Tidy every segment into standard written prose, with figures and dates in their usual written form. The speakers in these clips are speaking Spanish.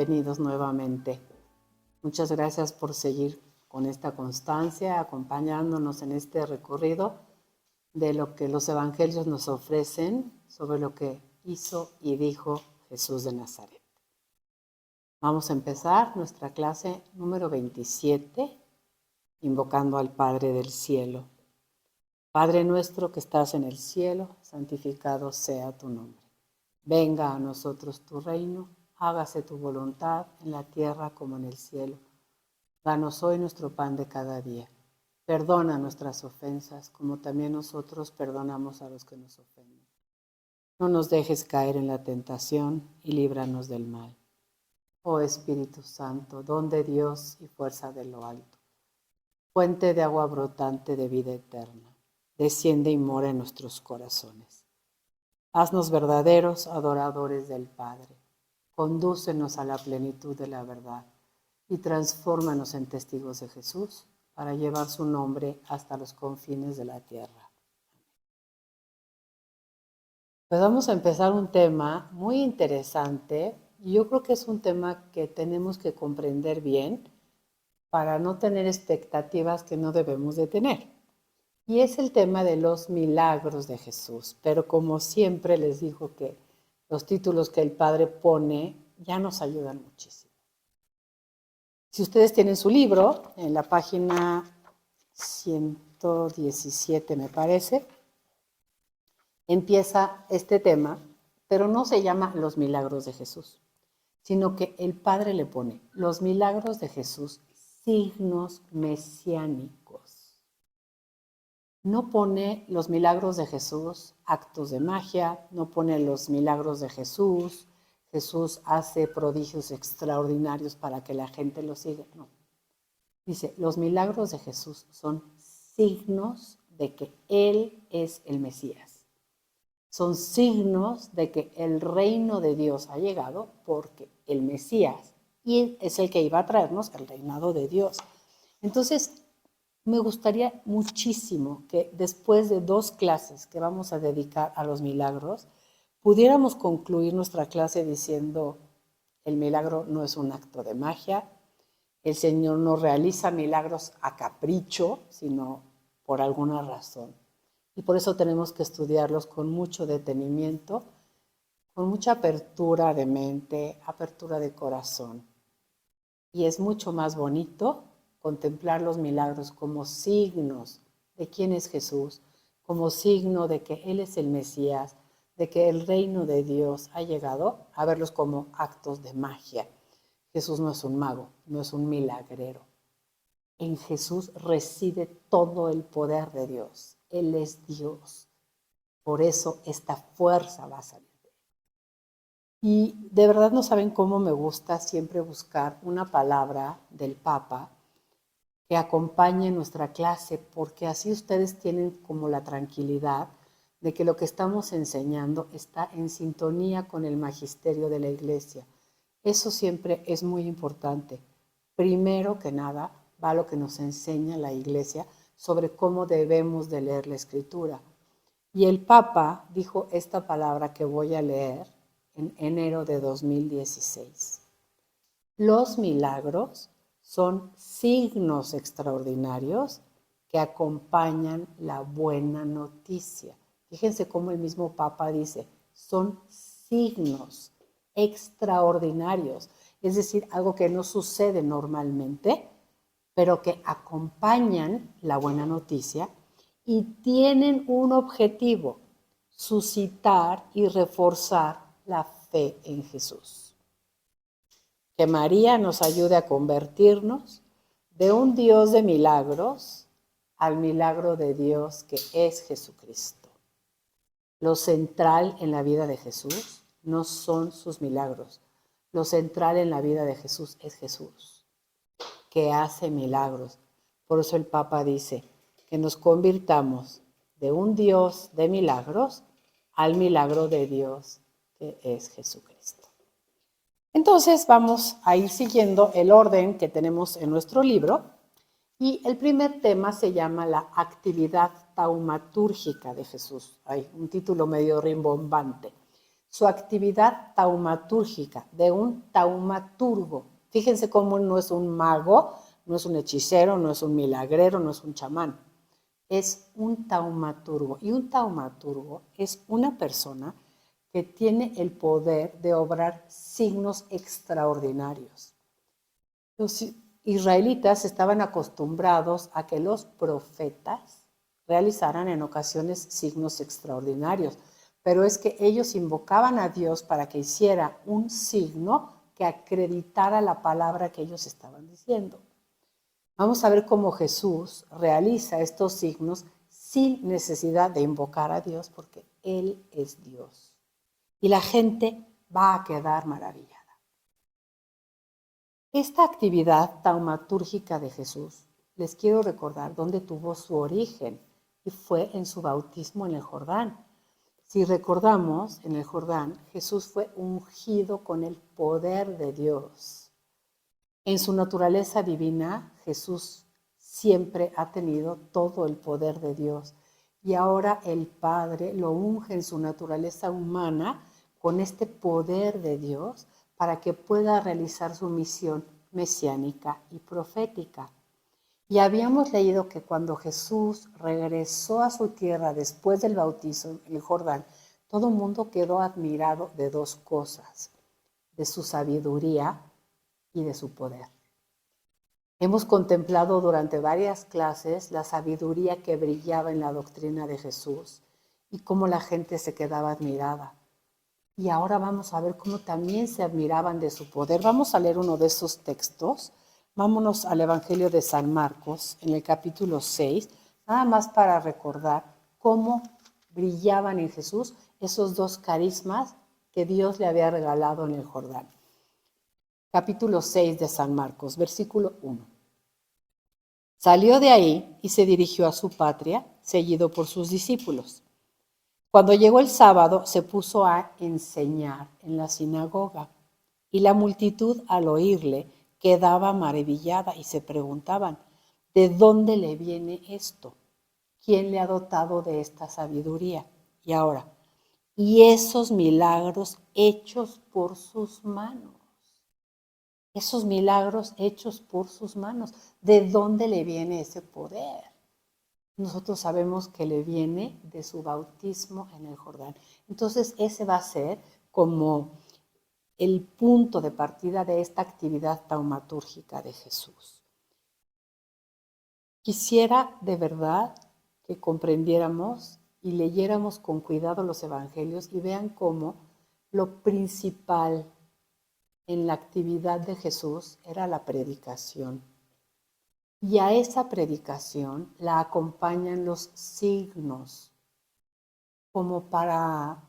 bienvenidos nuevamente. Muchas gracias por seguir con esta constancia, acompañándonos en este recorrido de lo que los evangelios nos ofrecen sobre lo que hizo y dijo Jesús de Nazaret. Vamos a empezar nuestra clase número 27, invocando al Padre del cielo. Padre nuestro que estás en el cielo, santificado sea tu nombre. Venga a nosotros tu reino, hágase tu voluntad en la tierra como en el cielo. Danos hoy nuestro pan de cada día. Perdona nuestras ofensas, como también nosotros perdonamos a los que nos ofenden. No nos dejes caer en la tentación y líbranos del mal. Oh Espíritu Santo, don de Dios y fuerza de lo alto, fuente de agua brotante de vida eterna, desciende y mora en nuestros corazones. Haznos verdaderos adoradores del Padre. Condúcenos a la plenitud de la verdad y transfórmanos en testigos de Jesús para llevar su nombre hasta los confines de la tierra. Pues vamos a empezar un tema muy interesante y yo creo que es un tema que tenemos que comprender bien para no tener expectativas que no debemos de tener. Y es el tema de los milagros de Jesús. Pero como siempre les digo que los títulos que el Padre pone ya nos ayudan muchísimo. Si ustedes tienen su libro, en la página 117 me parece, empieza este tema, pero no se llama los milagros de Jesús, sino que el Padre le pone los milagros de Jesús, signos mesiánicos. No pone los milagros de Jesús, actos de magia, no pone los milagros de Jesús, Jesús hace prodigios extraordinarios para que la gente lo siga. No. Dice, los milagros de Jesús son signos de que Él es el Mesías. Son signos de que el reino de Dios ha llegado porque el Mesías es el que iba a traernos el reinado de Dios. Entonces, me gustaría muchísimo que después de 2 clases que vamos a dedicar a los milagros, pudiéramos concluir nuestra clase diciendo, el milagro no es un acto de magia, el Señor no realiza milagros a capricho, sino por alguna razón. Y por eso tenemos que estudiarlos con mucho detenimiento, con mucha apertura de mente, apertura de corazón. Y es mucho más bonito contemplar los milagros como signos de quién es Jesús, como signo de que Él es el Mesías, de que el reino de Dios ha llegado, a verlos como actos de magia. Jesús no es un mago, no es un milagrero. En Jesús reside todo el poder de Dios. Él es Dios. Por eso esta fuerza va a salir de Él. Y de verdad no saben cómo me gusta siempre buscar una palabra del Papa que acompañe nuestra clase, porque así ustedes tienen como la tranquilidad de que lo que estamos enseñando está en sintonía con el magisterio de la Iglesia. Eso siempre es muy importante. Primero que nada, va lo que nos enseña la Iglesia sobre cómo debemos de leer la Escritura. Y el Papa dijo esta palabra que voy a leer en enero de 2016. Los milagros son signos extraordinarios que acompañan la buena noticia. Fíjense cómo el mismo Papa dice, son signos extraordinarios, es decir, algo que no sucede normalmente, pero que acompañan la buena noticia y tienen un objetivo, suscitar y reforzar la fe en Jesús. Que María nos ayude a convertirnos de un Dios de milagros al milagro de Dios que es Jesucristo. Lo central en la vida de Jesús no son sus milagros. Lo central en la vida de Jesús es Jesús, que hace milagros. Por eso el Papa dice que nos convirtamos de un Dios de milagros al milagro de Dios que es Jesucristo. Entonces vamos a ir siguiendo el orden que tenemos en nuestro libro y el primer tema se llama la actividad taumatúrgica de Jesús. Hay un título medio rimbombante. su actividad taumatúrgica, de un taumaturgo. Fíjense cómo no es un mago, no es un hechicero, no es un milagrero, no es un chamán. Es un taumaturgo. Y un taumaturgo es una persona que tiene el poder de obrar signos extraordinarios. Los israelitas estaban acostumbrados a que los profetas realizaran en ocasiones signos extraordinarios, pero es que ellos invocaban a Dios para que hiciera un signo que acreditara la palabra que ellos estaban diciendo. Vamos a ver cómo Jesús realiza estos signos sin necesidad de invocar a Dios, porque Él es Dios. Y la gente va a quedar maravillada. Esta actividad taumatúrgica de Jesús, les quiero recordar dónde tuvo su origen, y fue en su bautismo en el Jordán. Si recordamos, en el Jordán, Jesús fue ungido con el poder de Dios. En su naturaleza divina, Jesús siempre ha tenido todo el poder de Dios. Y ahora el Padre lo unge en su naturaleza humana con este poder de Dios para que pueda realizar su misión mesiánica y profética. Y habíamos leído que cuando Jesús regresó a su tierra después del bautizo en el Jordán, todo el mundo quedó admirado de dos cosas: de su sabiduría y de su poder. Hemos contemplado durante varias clases la sabiduría que brillaba en la doctrina de Jesús y cómo la gente se quedaba admirada. Y ahora vamos a ver cómo también se admiraban de su poder. Vamos a leer uno de esos textos. Vámonos al Evangelio de San Marcos, en el capítulo 6, nada más para recordar cómo brillaban en Jesús esos dos carismas que Dios le había regalado en el Jordán. Capítulo 6 de San Marcos, versículo 1. Salió de ahí y se dirigió a su patria, seguido por sus discípulos. Cuando llegó el sábado, se puso a enseñar en la sinagoga, y la multitud, al oírle, quedaba maravillada y se preguntaban: ¿de dónde le viene esto? ¿Quién le ha dotado de esta sabiduría? Y ahora, y esos milagros hechos por sus manos. Esos milagros hechos por sus manos. ¿De dónde le viene ese poder? Nosotros sabemos que le viene de su bautismo en el Jordán. Entonces, ese va a ser como el punto de partida de esta actividad taumatúrgica de Jesús. Quisiera de verdad que comprendiéramos y leyéramos con cuidado los evangelios y vean cómo lo principal en la actividad de Jesús era la predicación. Y a esa predicación la acompañan los signos, como para,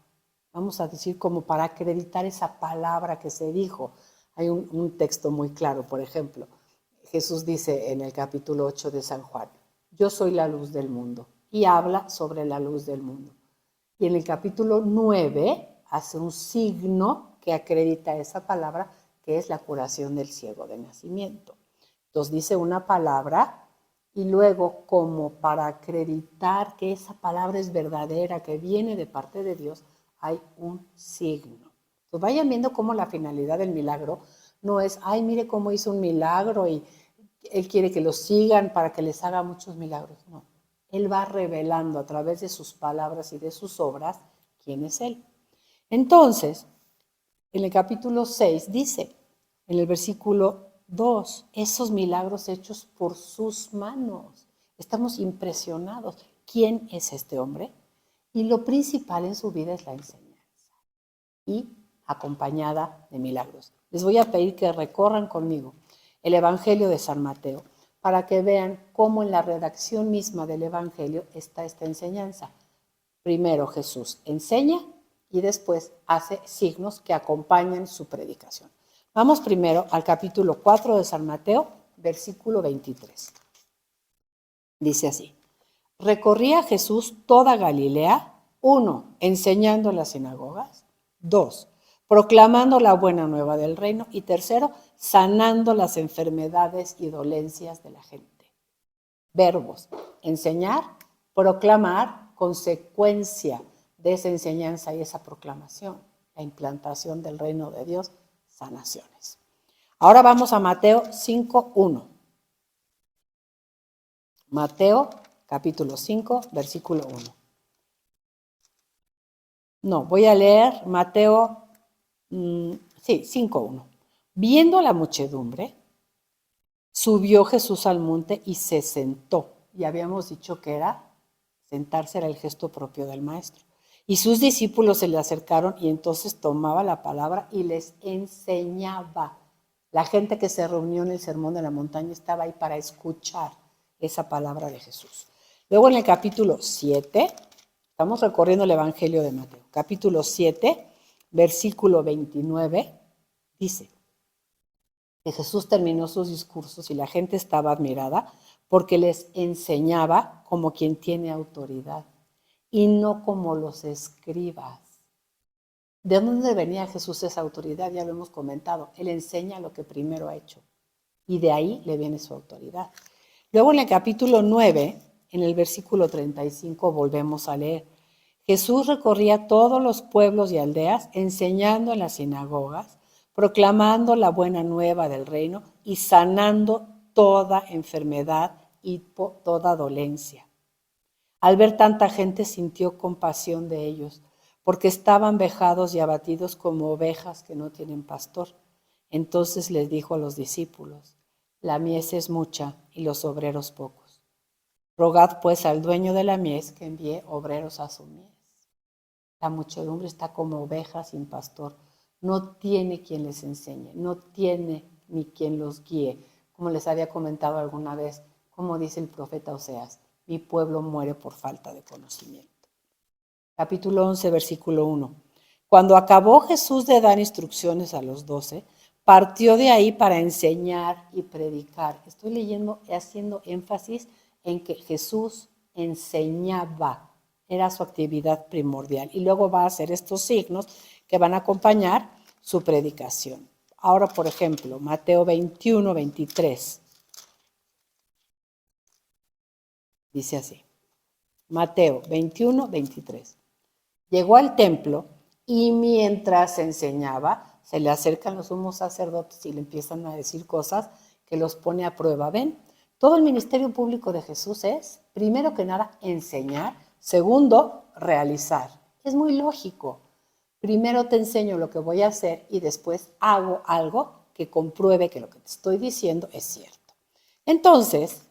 vamos a decir, como para acreditar esa palabra que se dijo. Hay un texto muy claro, por ejemplo, Jesús dice en el capítulo 8 de San Juan: yo soy la luz del mundo, y habla sobre la luz del mundo. Y en el capítulo 9 hace un signo que acredita esa palabra, que es la curación del ciego de nacimiento. Entonces dice una palabra y luego, como para acreditar que esa palabra es verdadera, que viene de parte de Dios, hay un signo. Entonces vayan viendo cómo la finalidad del milagro no es: ay, mire cómo hizo un milagro y Él quiere que lo sigan para que les haga muchos milagros. No, Él va revelando a través de sus palabras y de sus obras quién es Él. Entonces, en el capítulo 6 dice, en el versículo 2, esos milagros hechos por sus manos. Estamos impresionados. ¿Quién es este hombre? Y lo principal en su vida es la enseñanza, y acompañada de milagros. Les voy a pedir que recorran conmigo el Evangelio de San Mateo para que vean cómo en la redacción misma del Evangelio está esta enseñanza. Primero Jesús enseña y después hace signos que acompañan su predicación. Vamos primero al capítulo 4 de San Mateo, versículo 23. Dice así: recorría Jesús toda Galilea, 1, enseñando en las sinagogas, 2, proclamando la buena nueva del reino, y 3, sanando las enfermedades y dolencias de la gente. Verbos: enseñar, proclamar, consecuencia de esa enseñanza y esa proclamación. la implantación del reino de Dios, sanaciones. Ahora vamos a Mateo 5:1. Mateo capítulo 5, versículo 1. No, voy a leer Mateo 5:1. Viendo la muchedumbre, subió Jesús al monte y se sentó. Y habíamos dicho que sentarse era el gesto propio del maestro. Y sus discípulos se le acercaron y entonces tomaba la palabra y les enseñaba. La gente que se reunió en el Sermón de la Montaña estaba ahí para escuchar esa palabra de Jesús. Luego en el capítulo 7, estamos recorriendo el Evangelio de Mateo, capítulo 7, versículo 29, dice que Jesús terminó sus discursos y la gente estaba admirada porque les enseñaba como quien tiene autoridad y no como los escribas. ¿De dónde venía Jesús esa autoridad? Ya lo hemos comentado. Él enseña lo que primero ha hecho y de ahí le viene su autoridad. Luego en el capítulo 9, en el versículo 35, volvemos a leer. Jesús recorría todos los pueblos y aldeas, enseñando en las sinagogas, proclamando la buena nueva del reino y sanando toda enfermedad y toda dolencia. Al ver tanta gente sintió compasión de ellos, porque estaban vejados y abatidos como ovejas que no tienen pastor. Entonces les dijo a los discípulos: la mies es mucha y los obreros pocos. Rogad pues al dueño de la mies que envíe obreros a su mies. La muchedumbre está como ovejas sin pastor. No tiene quien les enseñe, no tiene ni quien los guíe. Como les había comentado alguna vez, como dice el profeta Oseas, mi pueblo muere por falta de conocimiento. Capítulo 11, versículo 1. Cuando acabó Jesús de dar instrucciones a los 12, partió de ahí para enseñar y predicar. Estoy leyendo y haciendo énfasis en que Jesús enseñaba, era su actividad primordial. Y luego va a hacer estos signos que van a acompañar su predicación. Ahora, por ejemplo, Mateo 21, 23. Dice así. Mateo 21, 23. Llegó al templo y mientras enseñaba, se le acercan los sumos sacerdotes y le empiezan a decir cosas que los pone a prueba. ¿Ven? Todo el ministerio público de Jesús es, primero que nada, enseñar. Segundo, realizar. Es muy lógico. Primero te enseño lo que voy a hacer y después hago algo que compruebe que lo que te estoy diciendo es cierto. Entonces,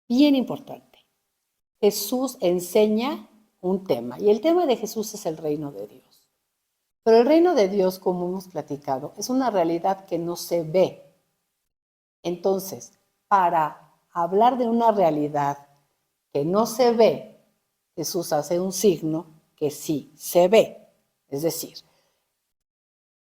bien importante, Jesús enseña un tema y el tema de Jesús es el reino de Dios. Pero el reino de Dios, como hemos platicado, es una realidad que no se ve. Entonces, para hablar de una realidad que no se ve, Jesús hace un signo que sí se ve. Es decir,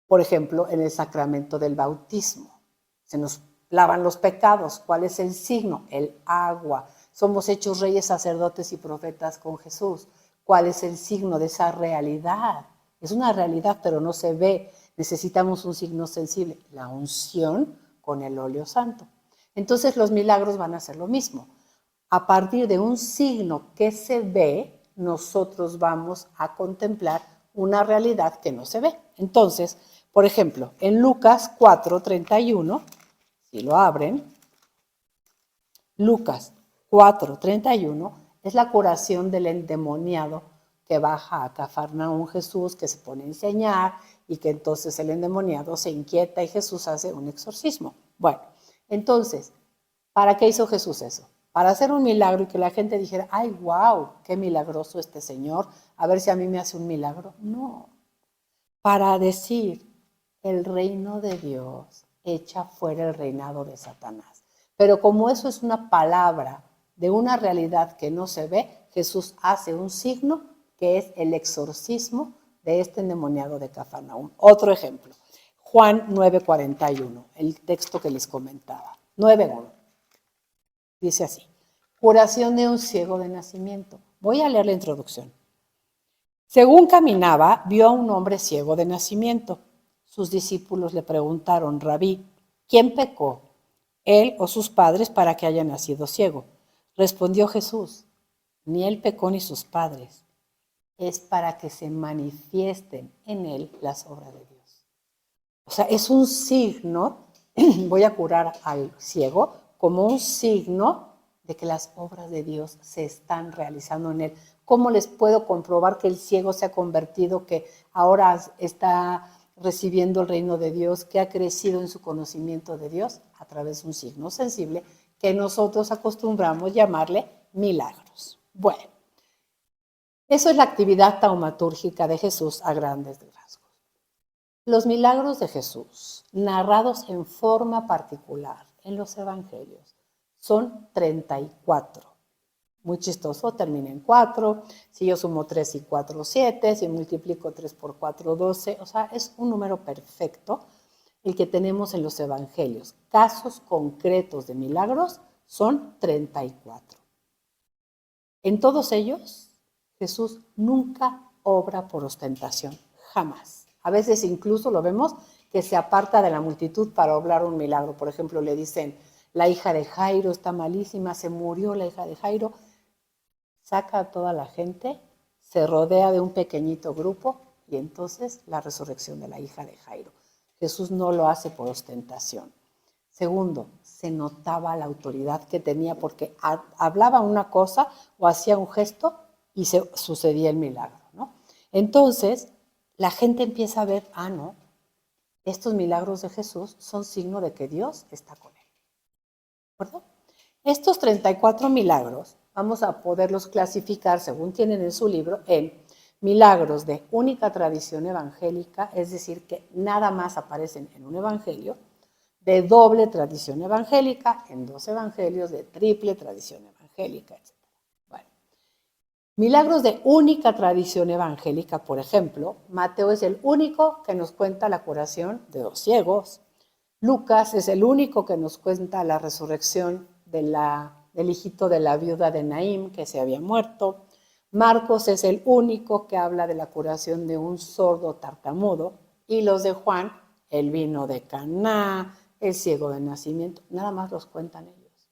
por ejemplo, en el sacramento del bautismo, se nos lavan los pecados. ¿Cuál es el signo? El agua. Somos hechos reyes, sacerdotes y profetas con Jesús. ¿Cuál es el signo de esa realidad? Es una realidad, pero no se ve. Necesitamos un signo sensible, la unción con el óleo santo. Entonces los milagros van a ser lo mismo. A partir de un signo que se ve, nosotros vamos a contemplar una realidad que no se ve. Entonces, por ejemplo, en Lucas 4:31, si lo abren, Lucas 4:31 es la curación del endemoniado que baja a Cafarnaúm Jesús, que se pone a enseñar y que entonces el endemoniado se inquieta y Jesús hace un exorcismo. Bueno, entonces, ¿para qué hizo Jesús eso? Para hacer un milagro y que la gente dijera, ¡ay, wow! ¡Qué milagroso este Señor! A ver si a mí me hace un milagro. No. Para decir, el reino de Dios echa fuera el reinado de Satanás. Pero como eso es una palabra de una realidad que no se ve, Jesús hace un signo que es el exorcismo de este endemoniado de Cafarnaúm. Otro ejemplo, Juan 9:41, el texto que les comentaba. 9:1. Dice así, curación de un ciego de nacimiento. Voy a leer la introducción. Según caminaba, vio a un hombre ciego de nacimiento. Sus discípulos le preguntaron, Rabí, ¿quién pecó, él o sus padres, para que haya nacido ciego? Respondió Jesús, ni él pecó ni sus padres. es para que se manifiesten en él las obras de Dios. O sea, es un signo, voy a curar al ciego, como un signo de que las obras de Dios se están realizando en él. ¿Cómo les puedo comprobar que el ciego se ha convertido, que ahora está recibiendo el reino de Dios, que ha crecido en su conocimiento de Dios? A través de un signo sensible que nosotros acostumbramos llamarle milagros. Bueno, eso es la actividad taumatúrgica de Jesús a grandes rasgos. Los milagros de Jesús, narrados en forma particular en los evangelios, son 34. Muy chistoso, termina en 4. Si yo sumo 3 y 4, 7. Si multiplico 3 por 4, 12. O sea, es un número perfecto el que tenemos en los evangelios. Casos concretos de milagros son 34. En todos ellos, Jesús nunca obra por ostentación, jamás. A veces incluso lo vemos que se aparta de la multitud para obrar un milagro. Por ejemplo, le dicen, la hija de Jairo está malísima, se murió la hija de Jairo. Saca a toda la gente, se rodea de un pequeñito grupo y entonces la resurrección de la hija de Jairo. Jesús no lo hace por ostentación. Segundo, se notaba la autoridad que tenía porque hablaba una cosa o hacía un gesto y sucedía el milagro, ¿no? Entonces, la gente empieza a ver, no, estos milagros de Jesús son signo de que Dios está con él. ¿De acuerdo? Estos 34 milagros vamos a poderlos clasificar, según tienen en su libro, en milagros de única tradición evangélica, es decir, que nada más aparecen en un evangelio, de doble tradición evangélica, en 2 evangelios, de triple tradición evangélica, etc. Bueno, milagros de única tradición evangélica, por ejemplo, Mateo es el único que nos cuenta la curación de 2 ciegos. Lucas es el único que nos cuenta la resurrección del hijito de la viuda de Naín, que se había muerto. Marcos es el único que habla de la curación de un sordo tartamudo. Y los de Juan, el vino de Caná, el ciego de nacimiento, nada más los cuentan ellos.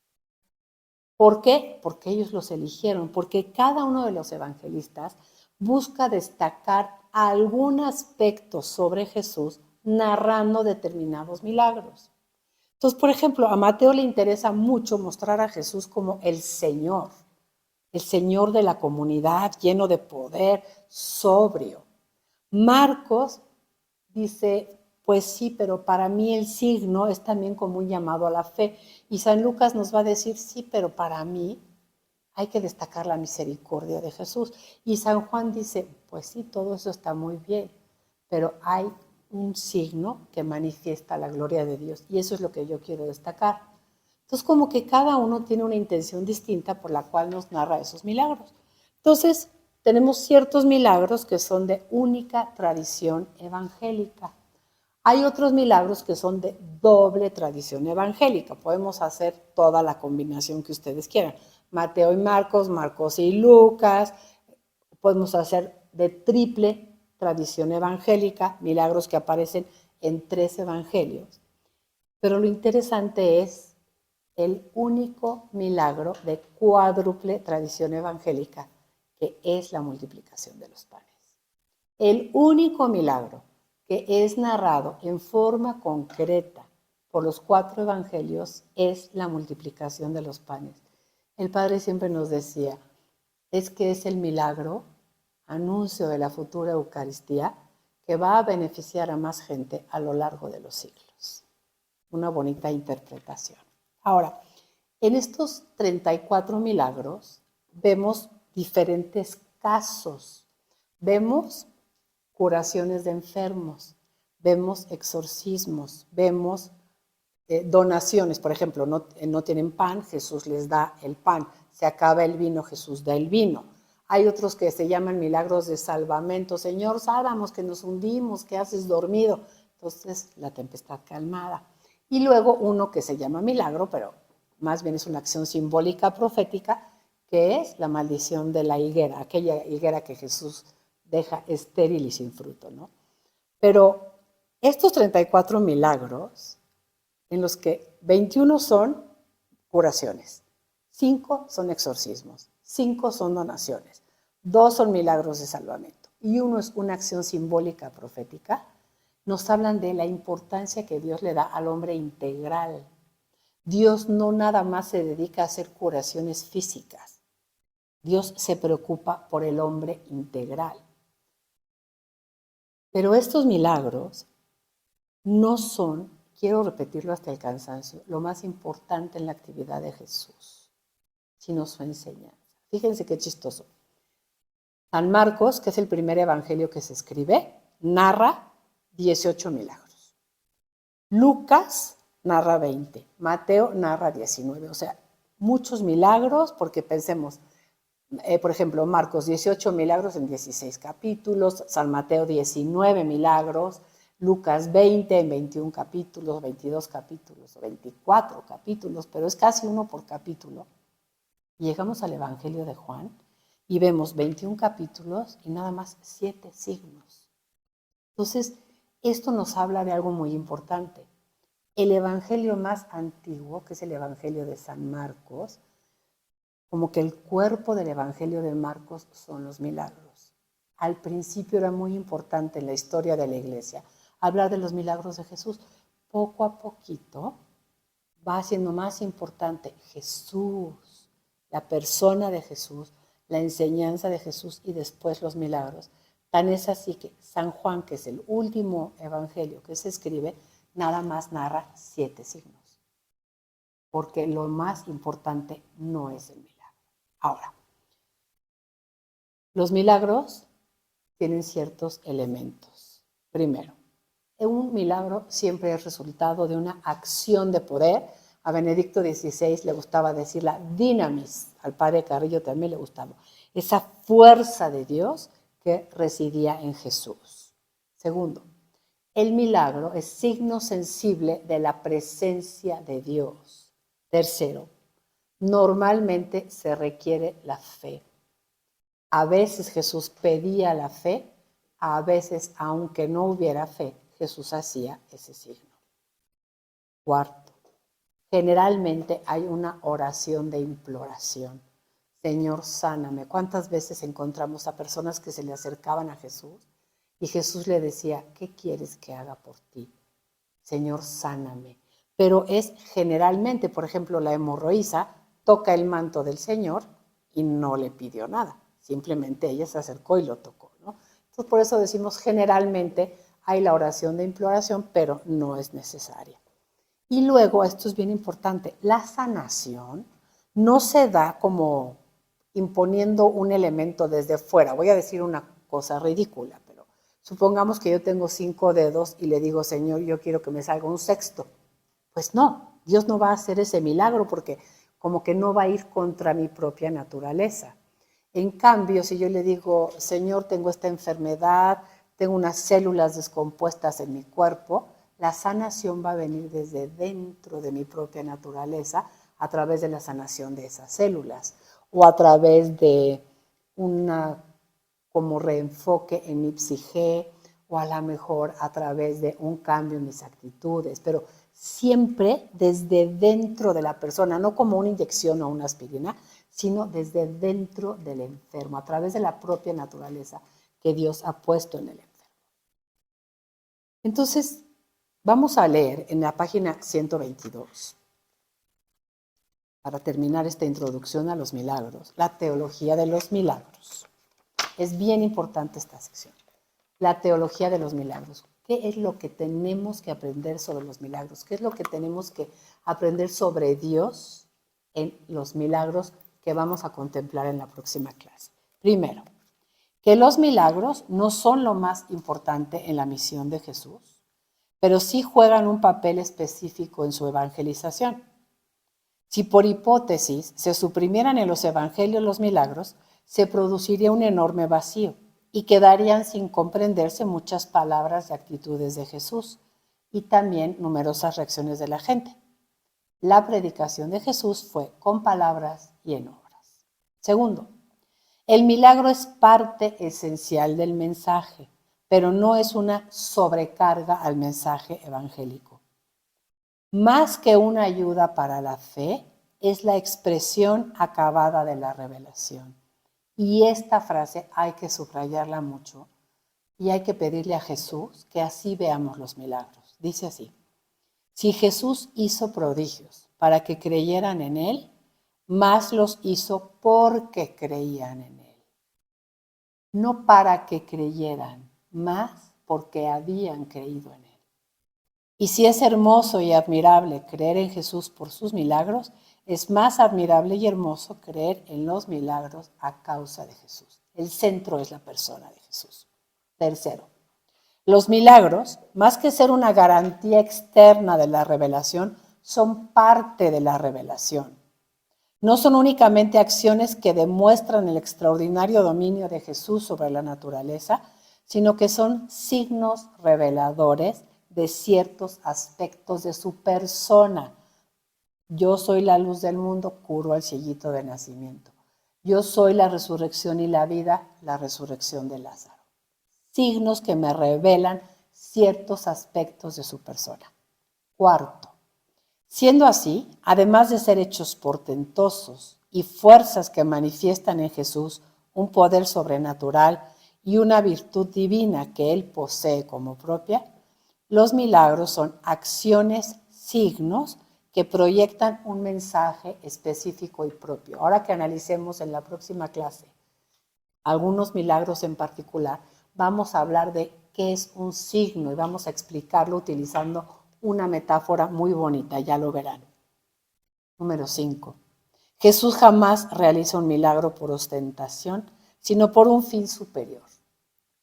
¿Por qué? Porque ellos los eligieron, porque cada uno de los evangelistas busca destacar algún aspecto sobre Jesús narrando determinados milagros. Entonces, por ejemplo, a Mateo le interesa mucho mostrar a Jesús como el Señor de la comunidad, lleno de poder, sobrio. Marcos dice, pues sí, pero para mí el signo es también como un llamado a la fe. Y San Lucas nos va a decir, sí, pero para mí hay que destacar la misericordia de Jesús. Y San Juan dice, pues sí, todo eso está muy bien, pero hay un signo que manifiesta la gloria de Dios. Y eso es lo que yo quiero destacar. Entonces, como que cada uno tiene una intención distinta por la cual nos narra esos milagros. Entonces, tenemos ciertos milagros que son de única tradición evangélica. Hay otros milagros que son de doble tradición evangélica. Podemos hacer toda la combinación que ustedes quieran. Mateo y Marcos, Marcos y Lucas. Podemos hacer de triple tradición evangélica, milagros que aparecen en 3 evangelios. Pero lo interesante es el único milagro de cuádruple tradición evangélica, que es la multiplicación de los panes. El único milagro que es narrado en forma concreta por los 4 evangelios es la multiplicación de los panes. El Padre siempre nos decía, es que es el milagro, anuncio de la futura Eucaristía, que va a beneficiar a más gente a lo largo de los siglos. Una bonita interpretación. Ahora, en estos 34 milagros vemos diferentes casos. Vemos curaciones de enfermos, vemos exorcismos, vemos donaciones. Por ejemplo, no tienen pan, Jesús les da el pan. Se acaba el vino, Jesús da el vino. Hay otros que se llaman milagros de salvamento. Señor, sálvanos que nos hundimos, que haces dormido. Entonces, la tempestad calmada. Y luego uno que se llama milagro, pero más bien es una acción simbólica profética, que es la maldición de la higuera, aquella higuera que Jesús deja estéril y sin fruto, ¿no? Pero estos 34 milagros, en los que 21 son curaciones, 5 son exorcismos, 5 son donaciones. 2 son milagros de salvamento y uno es una acción simbólica profética. Nos hablan de la importancia que Dios le da al hombre integral. Dios no nada más se dedica a hacer curaciones físicas. Dios se preocupa por el hombre integral. Pero estos milagros no son, quiero repetirlo hasta el cansancio, lo más importante en la actividad de Jesús, sino su enseñanza. Fíjense qué chistoso. San Marcos, que es el primer evangelio que se escribe, narra 18 milagros. Lucas narra 20. Mateo narra 19. O sea, muchos milagros, porque pensemos, por ejemplo, Marcos 18 milagros en 16 capítulos, San Mateo 19 milagros, Lucas 20 en 21 capítulos, 22 capítulos, o 24 capítulos, pero es casi uno por capítulo. Y llegamos al Evangelio de Juan y vemos 21 capítulos y nada más 7 signos. Entonces, esto nos habla de algo muy importante. El evangelio más antiguo, que es el evangelio de San Marcos, como que el cuerpo del evangelio de Marcos son los milagros. Al principio era muy importante en la historia de la iglesia hablar de los milagros de Jesús. Poco a poquito va siendo más importante Jesús, la persona de Jesús, la enseñanza de Jesús y después los milagros. Tan es así que San Juan, que es el último evangelio que se escribe, nada más narra 7 signos, porque lo más importante no es el milagro. Ahora, los milagros tienen ciertos elementos. Primero, un milagro siempre es resultado de una acción de poder. A Benedicto XVI le gustaba decir la dinamis, al padre Carrillo también le gustaba, esa fuerza de Dios que residía en Jesús. Segundo, el milagro es signo sensible de la presencia de Dios. Tercero, normalmente se requiere la fe. A veces Jesús pedía la fe, a veces, aunque no hubiera fe, Jesús hacía ese signo. Cuarto, generalmente hay una oración de imploración. Señor, sáname. ¿Cuántas veces encontramos a personas que se le acercaban a Jesús y Jesús le decía, ¿qué quieres que haga por ti? Señor, sáname. Pero es generalmente, por ejemplo, la hemorroísa toca el manto del Señor y no le pidió nada. Simplemente ella se acercó y lo tocó, ¿no? Entonces, por eso decimos generalmente hay la oración de imploración, pero no es necesaria. Y luego, esto es bien importante, la sanación no se da como imponiendo un elemento desde fuera. Voy a decir una cosa ridícula, pero supongamos que yo tengo 5 dedos y le digo, Señor, yo quiero que me salga un sexto. Pues no, Dios no va a hacer ese milagro porque como que no va a ir contra mi propia naturaleza. En cambio, si yo le digo, Señor, tengo esta enfermedad, tengo unas células descompuestas en mi cuerpo, la sanación va a venir desde dentro de mi propia naturaleza a través de la sanación de esas células o a través de una como reenfoque en mi psique o a lo mejor a través de un cambio en mis actitudes, pero siempre desde dentro de la persona, no como una inyección o una aspirina, sino desde dentro del enfermo, a través de la propia naturaleza que Dios ha puesto en el enfermo. Entonces, vamos a leer en la página 122, para terminar esta introducción a los milagros, la teología de los milagros. Es bien importante esta sección. La teología de los milagros. ¿Qué es lo que tenemos que aprender sobre los milagros? ¿Qué es lo que tenemos que aprender sobre Dios en los milagros que vamos a contemplar en la próxima clase? Primero, que los milagros no son lo más importante en la misión de Jesús, pero sí juegan un papel específico en su evangelización. Si por hipótesis se suprimieran en los evangelios los milagros, se produciría un enorme vacío y quedarían sin comprenderse muchas palabras y actitudes de Jesús y también numerosas reacciones de la gente. La predicación de Jesús fue con palabras y en obras. Segundo, el milagro es parte esencial del mensaje, pero no es una sobrecarga al mensaje evangélico. Más que una ayuda para la fe, es la expresión acabada de la revelación. Y esta frase hay que subrayarla mucho y hay que pedirle a Jesús que así veamos los milagros. Dice así: si Jesús hizo prodigios para que creyeran en Él, más los hizo porque creían en Él. No para que creyeran, más porque habían creído en Él. Y si es hermoso y admirable creer en Jesús por sus milagros, es más admirable y hermoso creer en los milagros a causa de Jesús. El centro es la persona de Jesús. Tercero, los milagros, más que ser una garantía externa de la revelación, son parte de la revelación. No son únicamente acciones que demuestran el extraordinario dominio de Jesús sobre la naturaleza, sino que son signos reveladores de ciertos aspectos de su persona. Yo soy la luz del mundo, curo al cieguito de nacimiento. Yo soy la resurrección y la vida, la resurrección de Lázaro. Signos que me revelan ciertos aspectos de su persona. Cuarto, siendo así, además de ser hechos portentosos y fuerzas que manifiestan en Jesús un poder sobrenatural y una virtud divina que Él posee como propia, los milagros son acciones, signos que proyectan un mensaje específico y propio. Ahora que analicemos en la próxima clase algunos milagros en particular, vamos a hablar de qué es un signo y vamos a explicarlo utilizando una metáfora muy bonita, ya lo verán. Número 5. Jesús jamás realiza un milagro por ostentación, sino por un fin superior.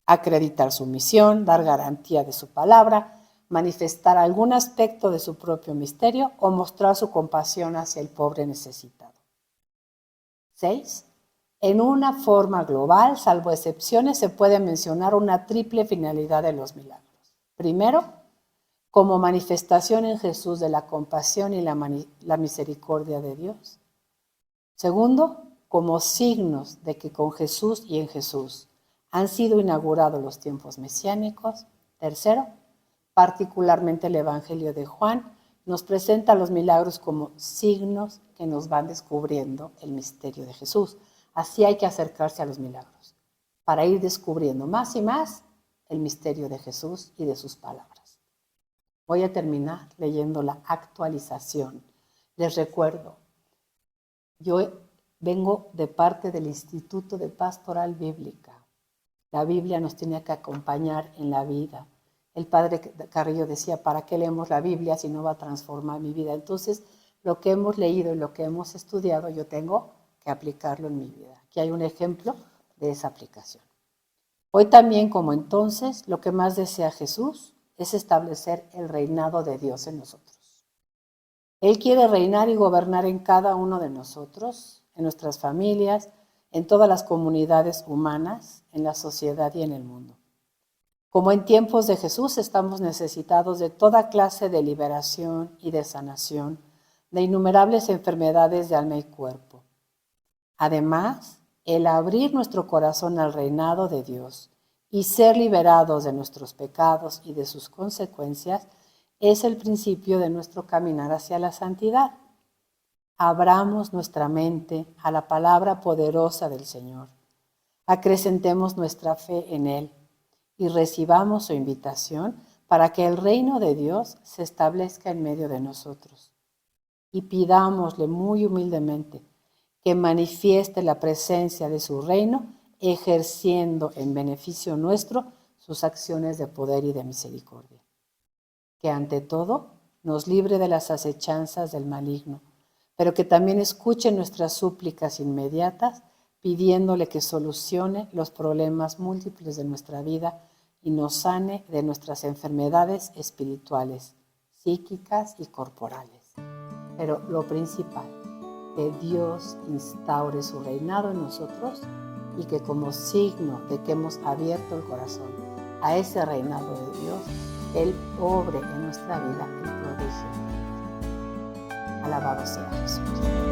Acreditar su misión, dar garantía de su palabra, manifestar algún aspecto de su propio misterio o mostrar su compasión hacia el pobre necesitado. 6. En una forma global, salvo excepciones, se puede mencionar una triple finalidad de los milagros. Primero, como manifestación en Jesús de la compasión y la misericordia de Dios. Segundo, como signos de que con Jesús y en Jesús han sido inaugurados los tiempos mesiánicos. Tercero, particularmente el Evangelio de Juan nos presenta los milagros como signos que nos van descubriendo el misterio de Jesús. Así hay que acercarse a los milagros, para ir descubriendo más y más el misterio de Jesús y de sus palabras. Voy a terminar leyendo la actualización. Les recuerdo, yo vengo de parte del Instituto de Pastoral Bíblica. La Biblia nos tiene que acompañar en la vida. El padre Carrillo decía, ¿para qué leemos la Biblia si no va a transformar mi vida? Entonces, lo que hemos leído y lo que hemos estudiado, yo tengo que aplicarlo en mi vida. Aquí hay un ejemplo de esa aplicación. Hoy también, como entonces, lo que más desea Jesús es establecer el reinado de Dios en nosotros. Él quiere reinar y gobernar en cada uno de nosotros, en nuestras familias, en todas las comunidades humanas, en la sociedad y en el mundo. Como en tiempos de Jesús estamos necesitados de toda clase de liberación y de sanación, de innumerables enfermedades de alma y cuerpo. Además, el abrir nuestro corazón al reinado de Dios y ser liberados de nuestros pecados y de sus consecuencias es el principio de nuestro caminar hacia la santidad. Abramos nuestra mente a la palabra poderosa del Señor. Acrecentemos nuestra fe en Él y recibamos su invitación para que el reino de Dios se establezca en medio de nosotros. Y pidámosle muy humildemente que manifieste la presencia de su reino, ejerciendo en beneficio nuestro sus acciones de poder y de misericordia. Que ante todo nos libre de las acechanzas del maligno, pero que también escuche nuestras súplicas inmediatas, pidiéndole que solucione los problemas múltiples de nuestra vida y nos sane de nuestras enfermedades espirituales, psíquicas y corporales. Pero lo principal, que Dios instaure su reinado en nosotros y que como signo de que hemos abierto el corazón a ese reinado de Dios, Él obre en nuestra vida el prodigio. Alabado sea Jesús.